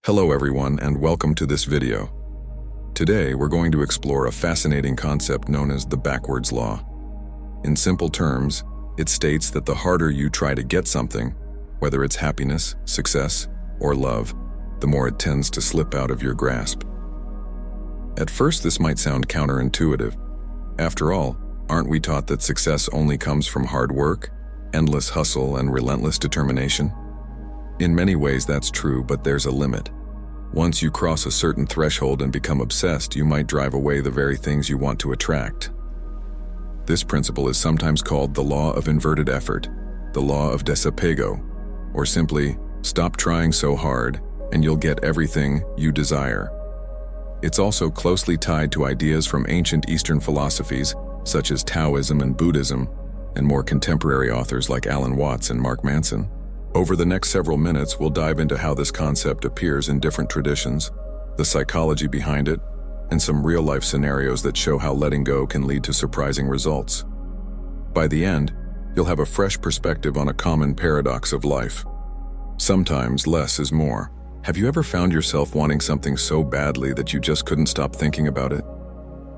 Hello everyone and welcome to this video. Today we're going to explore a fascinating concept known as the backwards law. In simple terms, it states that the harder you try to get something, whether it's happiness, success, or love, the more it tends to slip out of your grasp. At first this might sound counterintuitive. After all, aren't we taught that success only comes from hard work, endless hustle, and relentless determination? In many ways that's true, but there's a limit. Once you cross a certain threshold and become obsessed, you might drive away the very things you want to attract. This principle is sometimes called the law of inverted effort, the law of desapego, or simply, stop trying so hard and you'll get everything you desire. It's also closely tied to ideas from ancient Eastern philosophies, such as Taoism and Buddhism, and more contemporary authors like Alan Watts and Mark Manson. Over the next several minutes, we'll dive into how this concept appears in different traditions, the psychology behind it, and some real-life scenarios that show how letting go can lead to surprising results. By the end, you'll have a fresh perspective on a common paradox of life. Sometimes less is more. Have you ever found yourself wanting something so badly that you just couldn't stop thinking about it?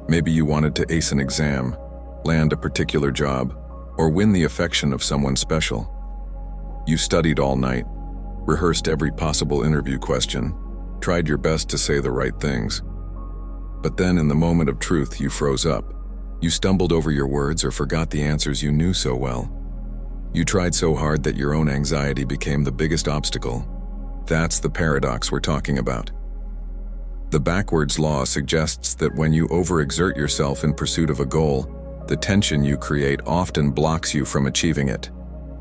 Maybe you wanted to ace an exam, land a particular job, or win the affection of someone special. You studied all night, rehearsed every possible interview question, tried your best to say the right things. But then in the moment of truth, you froze up. You stumbled over your words or forgot the answers you knew so well. You tried so hard that your own anxiety became the biggest obstacle. That's the paradox we're talking about. The backwards law suggests that when you overexert yourself in pursuit of a goal, the tension you create often blocks you from achieving it.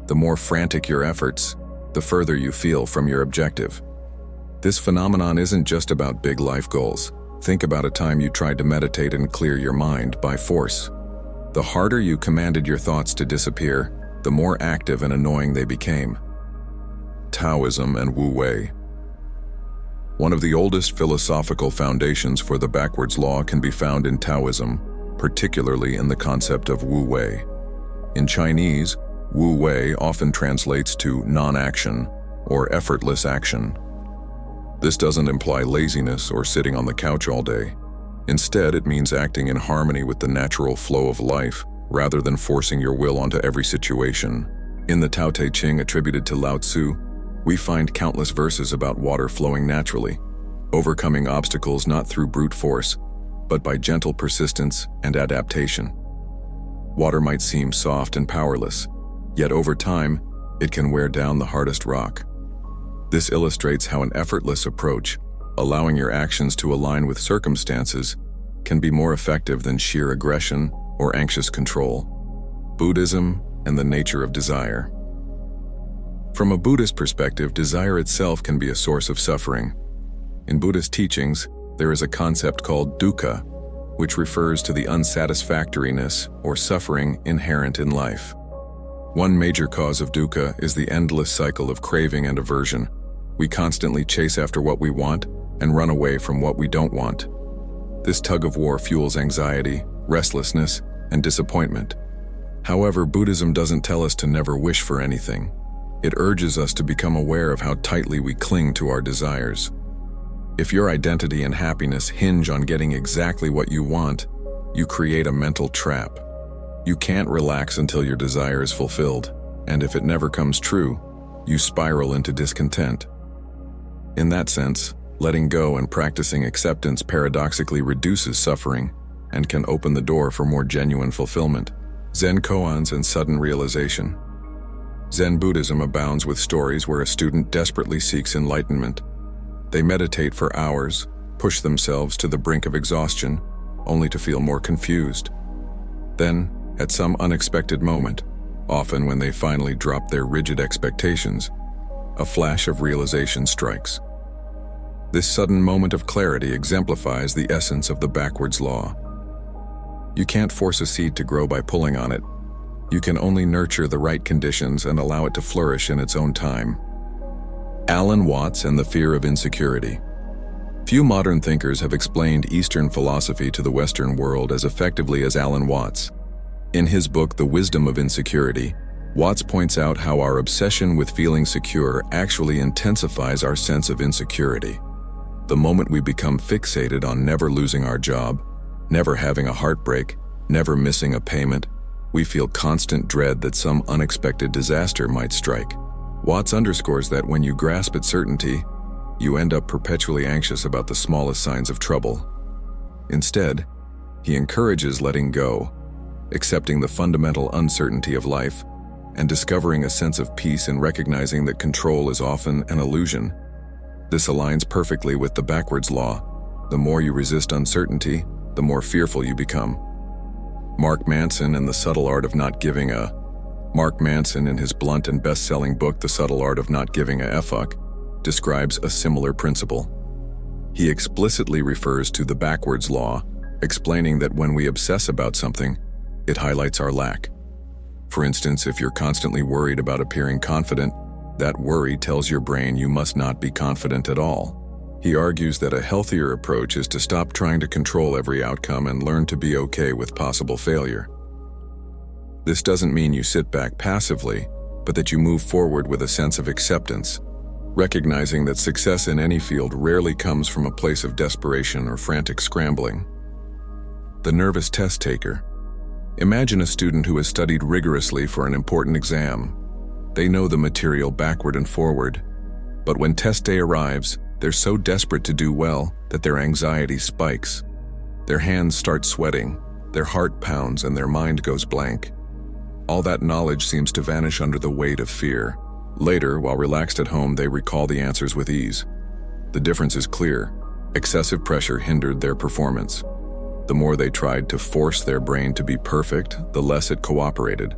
The more frantic your efforts, the further you feel from your objective. This phenomenon isn't just about big life goals. Think about a time you tried to meditate and clear your mind by force. The harder you commanded your thoughts to disappear, the more active and annoying they became. Taoism and Wu Wei. One of the oldest philosophical foundations for the backwards law can be found in Taoism, particularly in the concept of Wu Wei. In Chinese, Wu Wei often translates to non-action or effortless action. This doesn't imply laziness or sitting on the couch all day. Instead, it means acting in harmony with the natural flow of life, rather than forcing your will onto every situation. In the Tao Te Ching attributed to Lao Tzu, we find countless verses about water flowing naturally, overcoming obstacles not through brute force, but by gentle persistence and adaptation. Water might seem soft and powerless, yet over time, it can wear down the hardest rock. This illustrates how an effortless approach, allowing your actions to align with circumstances, can be more effective than sheer aggression or anxious control. Buddhism and the nature of desire. From a Buddhist perspective, desire itself can be a source of suffering. In Buddhist teachings, there is a concept called dukkha, which refers to the unsatisfactoriness or suffering inherent in life. One major cause of dukkha is the endless cycle of craving and aversion. We constantly chase after what we want and run away from what we don't want. This tug-of-war fuels anxiety, restlessness, and disappointment. However, Buddhism doesn't tell us to never wish for anything. It urges us to become aware of how tightly we cling to our desires. If your identity and happiness hinge on getting exactly what you want, you create a mental trap. You can't relax until your desire is fulfilled, and if it never comes true, you spiral into discontent. In that sense, letting go and practicing acceptance paradoxically reduces suffering and can open the door for more genuine fulfillment. Zen koans and sudden realization. Zen Buddhism abounds with stories where a student desperately seeks enlightenment. They meditate for hours, push themselves to the brink of exhaustion, only to feel more confused. Then, at some unexpected moment, often when they finally drop their rigid expectations, a flash of realization strikes. This sudden moment of clarity exemplifies the essence of the backwards law. You can't force a seed to grow by pulling on it. You can only nurture the right conditions and allow it to flourish in its own time. Alan Watts and the fear of insecurity. Few modern thinkers have explained Eastern philosophy to the Western world as effectively as Alan Watts. In his book, The Wisdom of Insecurity, Watts points out how our obsession with feeling secure actually intensifies our sense of insecurity. The moment we become fixated on never losing our job, never having a heartbreak, never missing a payment, we feel constant dread that some unexpected disaster might strike. Watts underscores that when you grasp at certainty, you end up perpetually anxious about the smallest signs of trouble. Instead, he encourages letting go, accepting the fundamental uncertainty of life, and discovering a sense of peace in recognizing that control is often an illusion. This aligns perfectly with the backwards law. The more you resist uncertainty, the more fearful you become. Mark Manson in his blunt and best-selling book, The Subtle Art of Not Giving a Fuck, describes a similar principle. He explicitly refers to the backwards law, explaining that when we obsess about something, it highlights our lack. For instance, if you're constantly worried about appearing confident, that worry tells your brain you must not be confident at all. He argues that a healthier approach is to stop trying to control every outcome and learn to be okay with possible failure. This doesn't mean you sit back passively, but that you move forward with a sense of acceptance, recognizing that success in any field rarely comes from a place of desperation or frantic scrambling. The nervous test taker. Imagine a student who has studied rigorously for an important exam. They know the material backward and forward, but when test day arrives, they're so desperate to do well that their anxiety spikes. Their hands start sweating, their heart pounds, and their mind goes blank. All that knowledge seems to vanish under the weight of fear. Later, while relaxed at home, they recall the answers with ease. The difference is clear. Excessive pressure hindered their performance. The more they tried to force their brain to be perfect, the less it cooperated.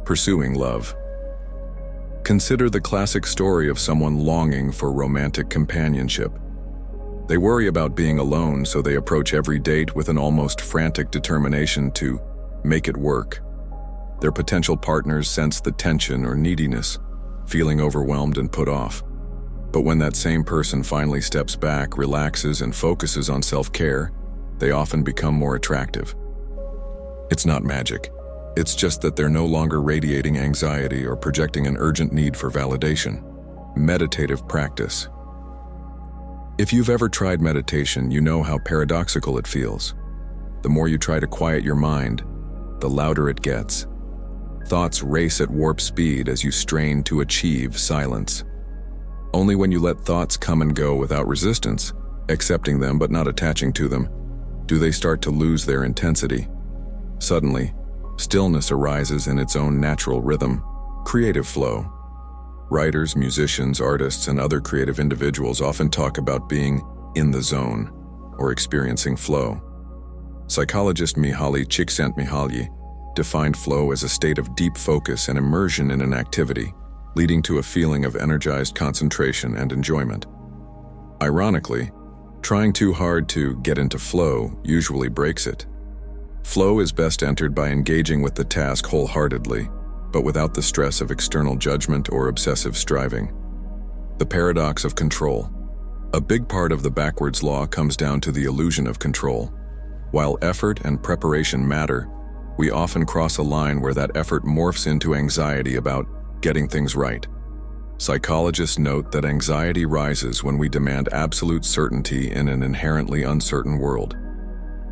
Pursuing love. Consider the classic story of someone longing for romantic companionship. They worry about being alone, so they approach every date with an almost frantic determination to make it work. Their potential partners sense the tension or neediness, feeling overwhelmed and put off. But when that same person finally steps back, relaxes, and focuses on self-care, they often become more attractive. It's not magic. It's just that they're no longer radiating anxiety or projecting an urgent need for validation. Meditative practice. If you've ever tried meditation, you know how paradoxical it feels. The more you try to quiet your mind, the louder it gets. Thoughts race at warp speed as you strain to achieve silence. Only when you let thoughts come and go without resistance, accepting them but not attaching to them, do they start to lose their intensity. Suddenly, stillness arises in its own natural rhythm, creative flow. Writers, musicians, artists, and other creative individuals often talk about being in the zone or experiencing flow. Psychologist Mihaly Csikszentmihalyi defined flow as a state of deep focus and immersion in an activity, leading to a feeling of energized concentration and enjoyment. Ironically, trying too hard to get into flow usually breaks it. Flow is best entered by engaging with the task wholeheartedly, but without the stress of external judgment or obsessive striving. The paradox of control. A big part of the backwards law comes down to the illusion of control. While effort and preparation matter, we often cross a line where that effort morphs into anxiety about getting things right. Psychologists note that anxiety rises when we demand absolute certainty in an inherently uncertain world.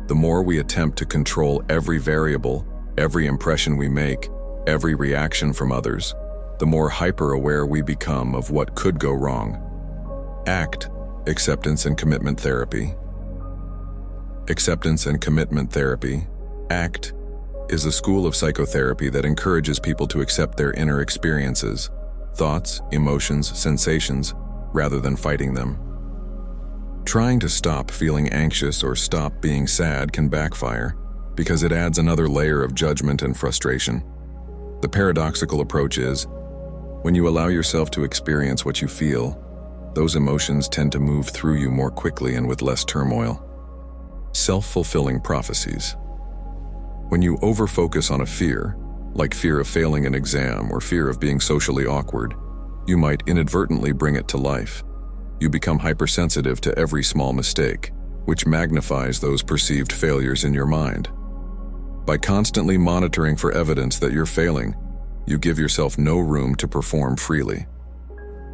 The more we attempt to control every variable, every impression we make, every reaction from others, the more hyper-aware we become of what could go wrong. ACT, Acceptance and Commitment Therapy. Acceptance and Commitment Therapy, ACT, is a school of psychotherapy that encourages people to accept their inner experiences, thoughts, emotions, sensations, rather than fighting them. Trying to stop feeling anxious or stop being sad can backfire because it adds another layer of judgment and frustration. The paradoxical approach is, when you allow yourself to experience what you feel, those emotions tend to move through you more quickly and with less turmoil. Self-fulfilling prophecies. When you over-focus on a fear, like fear of failing an exam or fear of being socially awkward, you might inadvertently bring it to life. You become hypersensitive to every small mistake, which magnifies those perceived failures in your mind. By constantly monitoring for evidence that you're failing, you give yourself no room to perform freely.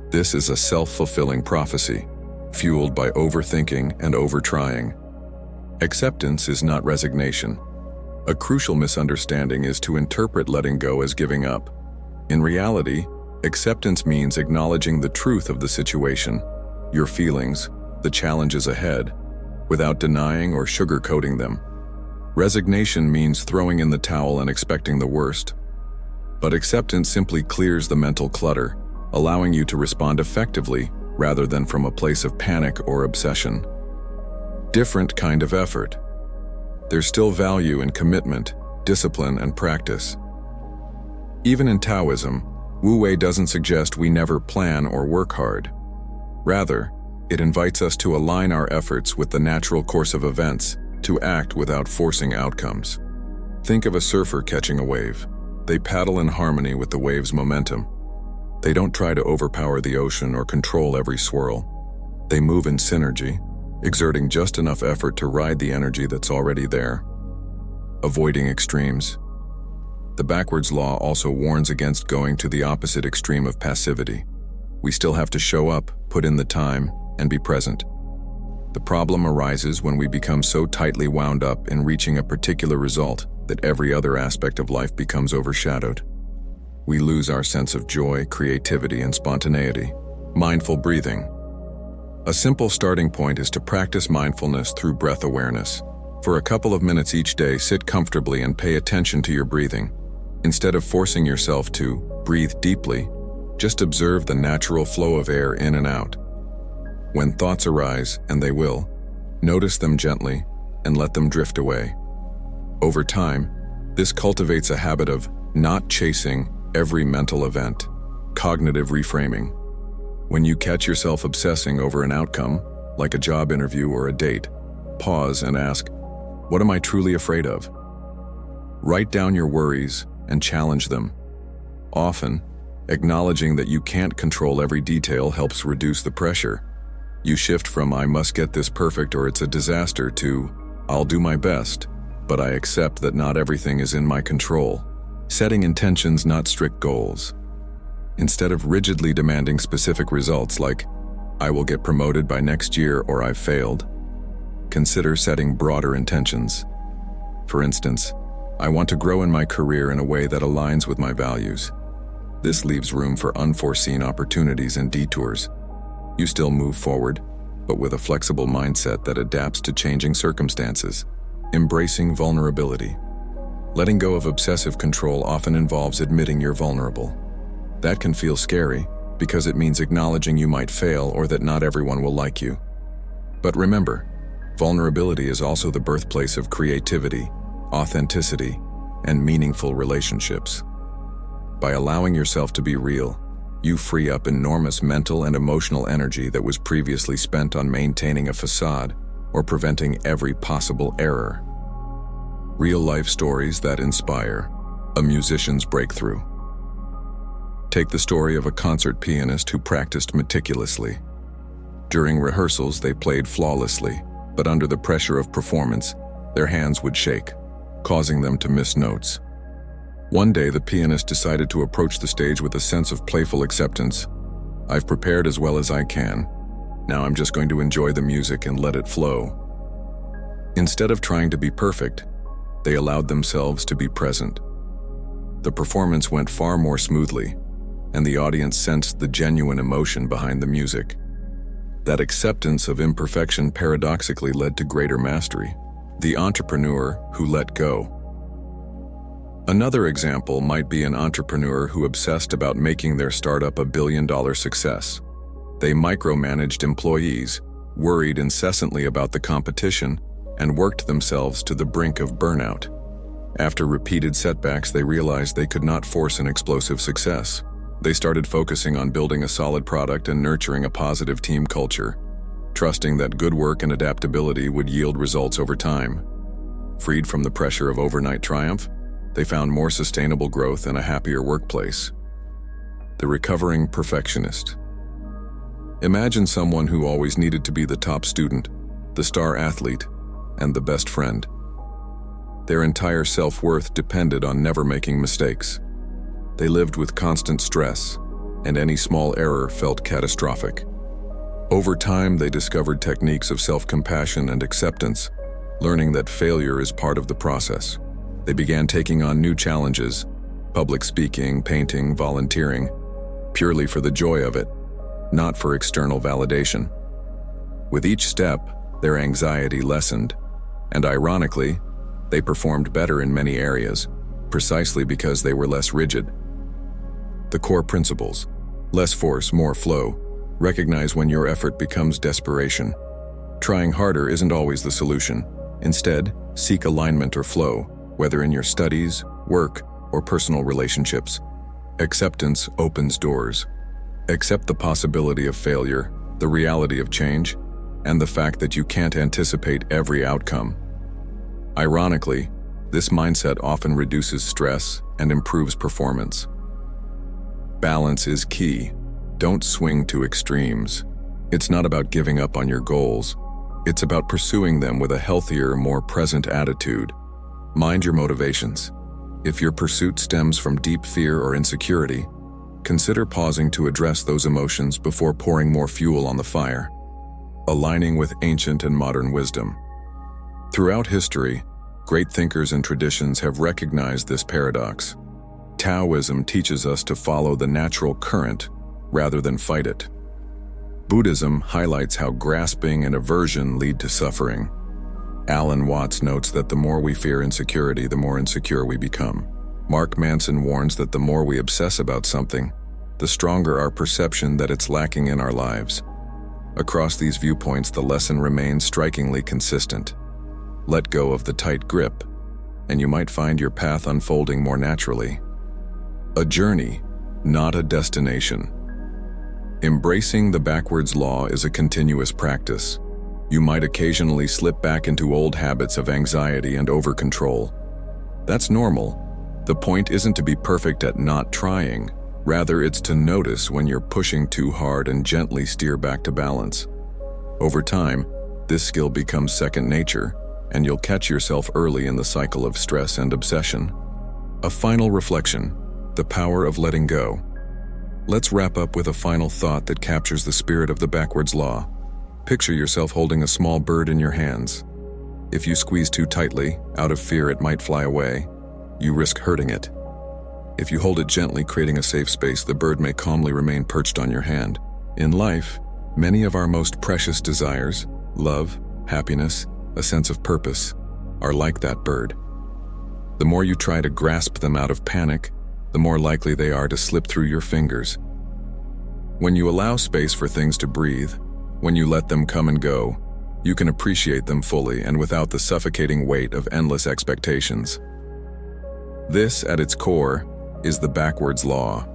This is a self-fulfilling prophecy. fueled by overthinking and overtrying. Acceptance is not resignation. A crucial misunderstanding is to interpret letting go as giving up. In reality, acceptance means acknowledging the truth of the situation, your feelings, the challenges ahead, without denying or sugarcoating them. Resignation means throwing in the towel and expecting the worst. But acceptance simply clears the mental clutter, allowing you to respond effectively rather than from a place of panic or obsession. Different kind of effort. There's still value in commitment, discipline, and practice. Even in Taoism, Wu Wei doesn't suggest we never plan or work hard. Rather, it invites us to align our efforts with the natural course of events, to act without forcing outcomes. Think of a surfer catching a wave. They paddle in harmony with the wave's momentum. They don't try to overpower the ocean or control every swirl. They move in synergy, exerting just enough effort to ride the energy that's already there. Avoiding extremes. The backwards law also warns against going to the opposite extreme of passivity. We still have to show up, put in the time, and be present. The problem arises when we become so tightly wound up in reaching a particular result that every other aspect of life becomes overshadowed. We lose our sense of joy, creativity, and spontaneity. Mindful breathing. A simple starting point is to practice mindfulness through breath awareness. For a couple of minutes each day, sit comfortably and pay attention to your breathing. Instead of forcing yourself to breathe deeply, just observe the natural flow of air in and out. When thoughts arise, and they will, notice them gently and let them drift away. Over time, this cultivates a habit of not chasing every mental event, cognitive reframing. When you catch yourself obsessing over an outcome, like a job interview or a date, pause and ask, what am I truly afraid of? Write down your worries and challenge them. Often, acknowledging that you can't control every detail helps reduce the pressure. You shift from I must get this perfect or it's a disaster to I'll do my best, but I accept that not everything is in my control. Setting intentions, not strict goals. Instead of rigidly demanding specific results like I will get promoted by next year or I've failed, consider setting broader intentions. For instance, I want to grow in my career in a way that aligns with my values. This leaves room for unforeseen opportunities and detours. You still move forward, but with a flexible mindset that adapts to changing circumstances. Embracing vulnerability. Letting go of obsessive control often involves admitting you're vulnerable. That can feel scary because it means acknowledging you might fail or that not everyone will like you. But remember, vulnerability is also the birthplace of creativity, authenticity, and meaningful relationships. By allowing yourself to be real, you free up enormous mental and emotional energy that was previously spent on maintaining a facade or preventing every possible error. Real-life stories that inspire. A musician's breakthrough. Take the story of a concert pianist who practiced meticulously. During rehearsals, they played flawlessly, but under the pressure of performance, their hands would shake, causing them to miss notes. One day, the pianist decided to approach the stage with a sense of playful acceptance. I've prepared as well as I can. Now I'm just going to enjoy the music and let it flow. Instead of trying to be perfect, they allowed themselves to be present. The performance went far more smoothly, and the audience sensed the genuine emotion behind the music. That acceptance of imperfection paradoxically led to greater mastery. The entrepreneur who let go. Another example might be an entrepreneur who obsessed about making their startup a billion-dollar success. They micromanaged employees, worried incessantly about the competition, and worked themselves to the brink of burnout. After repeated setbacks, they realized they could not force an explosive success. They started focusing on building a solid product and nurturing a positive team culture, trusting that good work and adaptability would yield results over time. Freed from the pressure of overnight triumph, they found more sustainable growth and a happier workplace. The recovering perfectionist. Imagine someone who always needed to be the top student, the star athlete, and the best friend. Their entire self-worth depended on never making mistakes. They lived with constant stress, and any small error felt catastrophic. Over time, they discovered techniques of self-compassion and acceptance, learning that failure is part of the process. They began taking on new challenges, public speaking, painting, volunteering, purely for the joy of it, not for external validation. With each step, their anxiety lessened, and ironically, they performed better in many areas, precisely because they were less rigid. The core principles: less force, more flow. Recognize when your effort becomes desperation. Trying harder isn't always the solution. Instead, seek alignment or flow, whether in your studies, work, or personal relationships. Acceptance opens doors. Accept the possibility of failure, the reality of change, and the fact that you can't anticipate every outcome. Ironically, this mindset often reduces stress and improves performance. Balance is key. Don't swing to extremes. It's not about giving up on your goals. It's about pursuing them with a healthier, more present attitude. Mind your motivations. If your pursuit stems from deep fear or insecurity, consider pausing to address those emotions before pouring more fuel on the fire. Aligning with ancient and modern wisdom. Throughout history, great thinkers and traditions have recognized this paradox. Taoism teaches us to follow the natural current rather than fight it. Buddhism highlights how grasping and aversion lead to suffering. Alan Watts notes that the more we fear insecurity, the more insecure we become. Mark Manson warns that the more we obsess about something, the stronger our perception that it's lacking in our lives. Across these viewpoints, the lesson remains strikingly consistent. Let go of the tight grip, and you might find your path unfolding more naturally. A journey, not a destination. Embracing the backwards law is a continuous practice. You might occasionally slip back into old habits of anxiety and over-control. That's normal. The point isn't to be perfect at not trying. Rather, it's to notice when you're pushing too hard and gently steer back to balance. Over time, this skill becomes second nature, and you'll catch yourself early in the cycle of stress and obsession. A final reflection: the power of letting go. Let's wrap up with a final thought that captures the spirit of the backwards law. Picture yourself holding a small bird in your hands. If you squeeze too tightly, out of fear it might fly away, you risk hurting it. If you hold it gently, creating a safe space, the bird may calmly remain perched on your hand. In life, many of our most precious desires, love, happiness, a sense of purpose, are like that bird. The more you try to grasp them out of panic, the more likely they are to slip through your fingers. When you allow space for things to breathe, when you let them come and go, you can appreciate them fully and without the suffocating weight of endless expectations. This, at its core, is the backwards law.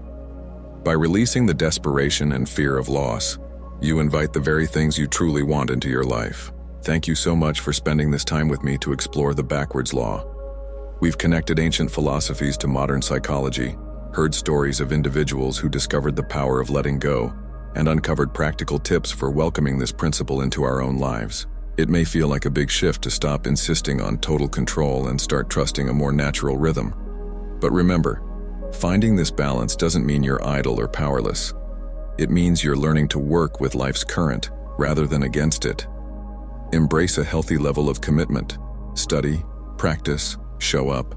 By releasing the desperation and fear of loss, you invite the very things you truly want into your life. Thank you so much for spending this time with me to explore the backwards law. We've connected ancient philosophies to modern psychology, heard stories of individuals who discovered the power of letting go, and uncovered practical tips for welcoming this principle into our own lives. It may feel like a big shift to stop insisting on total control and start trusting a more natural rhythm. But remember, finding this balance doesn't mean you're idle or powerless. It means you're learning to work with life's current rather than against it. Embrace a healthy level of commitment. Study, practice, show up,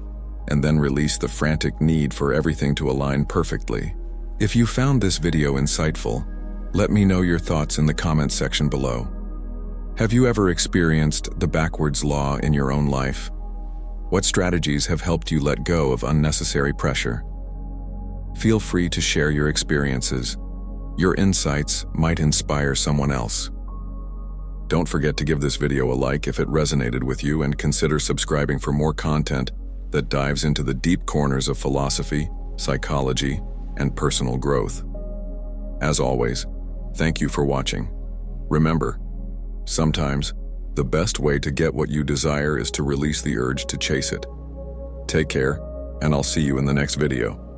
and then release the frantic need for everything to align perfectly. If you found this video insightful, let me know your thoughts in the comments section below. Have you ever experienced the backwards law in your own life? What strategies have helped you let go of unnecessary pressure? Feel free to share your experiences. Your insights might inspire someone else. Don't forget to give this video a like if it resonated with you, and consider subscribing for more content that dives into the deep corners of philosophy, psychology, and personal growth. As always, thank you for watching. Remember, sometimes the best way to get what you desire is to release the urge to chase it. Take care, and I'll see you in the next video.